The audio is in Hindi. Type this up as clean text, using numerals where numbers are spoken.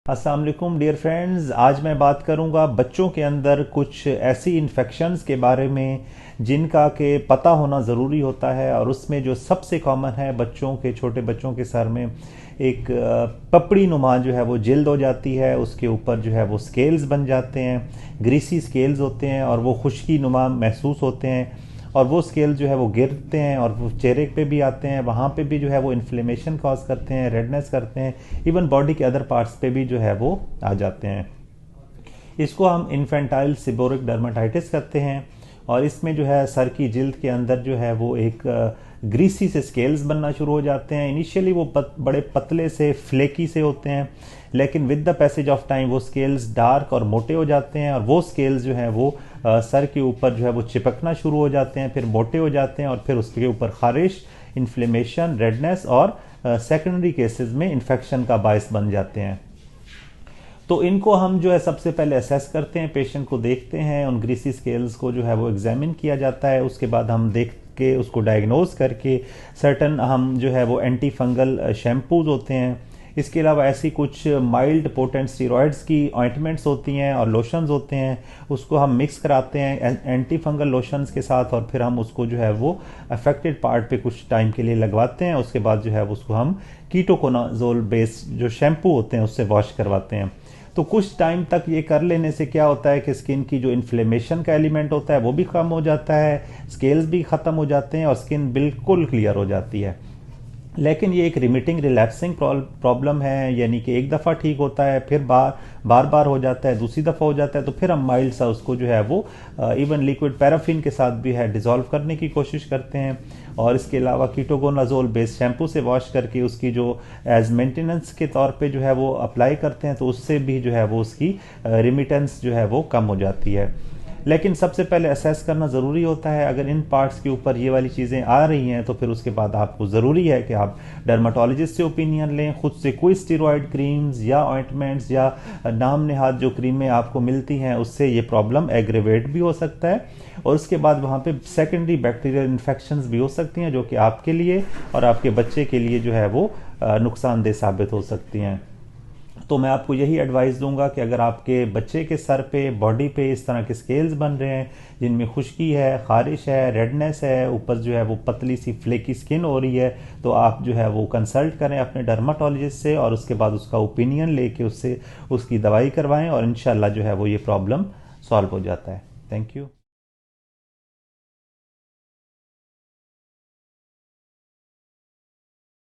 अस्सलाम वालेकुम डियर फ्रेंड्स। आज मैं बात करूंगा बच्चों के अंदर कुछ ऐसी इन्फेक्शंस के बारे में जिनका के पता होना ज़रूरी होता है। और उसमें जो सबसे कॉमन है, बच्चों के छोटे बच्चों के सर में एक पपड़ी नुमा जो है वो जिल्द हो जाती है, उसके ऊपर जो है वो स्केल्स बन जाते हैं, ग्रीसी स्केल्स होते हैं और वो खुश्की नुमा महसूस होते हैं। और वो स्केल जो है वो गिरते हैं और वो चेहरे पे भी आते हैं, वहाँ पे भी जो है वो इन्फ्लेमेशन कॉज करते हैं, रेडनेस करते हैं, इवन बॉडी के अदर पार्ट्स पे भी जो है वो आ जाते हैं। इसको हम इन्फेंटाइल सिबोरिक डर्माटाइटिस कहते हैं। और इसमें जो है सर की जिल्द के अंदर जो है वो एक ग्रीसी से स्केल्स बनना शुरू हो जाते हैं। इनिशियली वो बड़े पतले से फ्लेकी से होते हैं, लेकिन with the passage of time वो स्केल्स डार्क और मोटे हो जाते हैं और वो स्केल्स जो है वो सर के ऊपर जो है वो चिपकना शुरू हो जाते हैं, फिर मोटे हो जाते हैं और फिर उसके ऊपर खारिश, इन्फ्लेमेशन, रेडनेस और सेकेंडरी केसेस में इन्फेक्शन का बायस बन जाते हैं। तो इनको हम जो है सबसे पहले असेस करते हैं, पेशेंट को देखते हैं, उन ग्रीसी स्केल्स को जो है वो एग्जामिन किया जाता है। उसके बाद हम देख के उसको डायग्नोज करके सर्टन हम जो है वो एंटी फंगल शैम्पूज होते हैं। इसके अलावा ऐसी कुछ माइल्ड पोटेंट स्टीरॉयड्स की ऑइंटमेंट्स होती हैं और लोशंस होते हैं, उसको हम मिक्स कराते हैं एंटी फंगल लोशंस के साथ और फिर हम उसको जो है वो अफेक्टेड पार्ट पे कुछ टाइम के लिए लगवाते हैं। उसके बाद जो है उसको हम कीटोकोनाजोल बेस्ड जो शैम्पू होते हैं उससे वॉश करवाते हैं। तो कुछ टाइम तक ये कर लेने से क्या होता है कि स्किन की जो इन्फ्लेमेशन का एलिमेंट होता है वो भी कम हो जाता है, स्केल्स भी ख़त्म हो जाते हैं और स्किन बिल्कुल क्लियर हो जाती है। लेकिन ये एक रिमिटिंग रिलैप्सिंग प्रॉब्लम है, यानी कि एक दफ़ा ठीक होता है, फिर बार बार हो जाता है, दूसरी दफ़ा हो जाता है, तो फिर हम माइल्ड सा उसको जो है वो इवन लिक्विड पैराफिन के साथ भी है डिज़ोल्व करने की कोशिश करते हैं। और इसके अलावा कीटोकोनाजोल बेस्ड शैम्पू से वॉश करके उसकी जो एज मेंटेनेंस के तौर पे जो है वो अप्लाई करते हैं, तो उससे भी जो है वो उसकी रिमिटेंस जो है वो कम हो जाती है। लेकिन सबसे पहले असेस करना ज़रूरी होता है। अगर इन पार्ट्स के ऊपर ये वाली चीज़ें आ रही हैं तो फिर उसके बाद आपको ज़रूरी है कि आप डर्माटोलॉजिस्ट से ओपिनियन लें। खुद से कोई स्टेरॉयड क्रीम्स या ऑइंटमेंट्स या नाम नेहाद जो क्रीमें आपको मिलती हैं उससे ये प्रॉब्लम एग्रेवेट भी हो सकता है और उसके बाद वहाँ पे सेकेंडरी बैक्टीरियल इन्फेक्शंस भी हो सकती हैं जो कि आपके लिए और आपके बच्चे के लिए जो है वो नुकसानदेह साबित हो सकती हैं। तो मैं आपको यही एडवाइस दूंगा कि अगर आपके बच्चे के सर पे, बॉडी पे इस तरह के स्केल्स बन रहे हैं जिनमें खुश्की है, खारिश है, रेडनेस है, ऊपर जो है वो पतली सी फ्लेकी स्किन हो रही है, तो आप जो है वो कंसल्ट करें अपने डर्माटोलॉजिस्ट से और उसके बाद उसका ओपिनियन लेके उससे उसकी दवाई करवाएं और इंशाल्लाह जो है वो ये प्रॉब्लम सॉल्व हो जाता है। Thank you.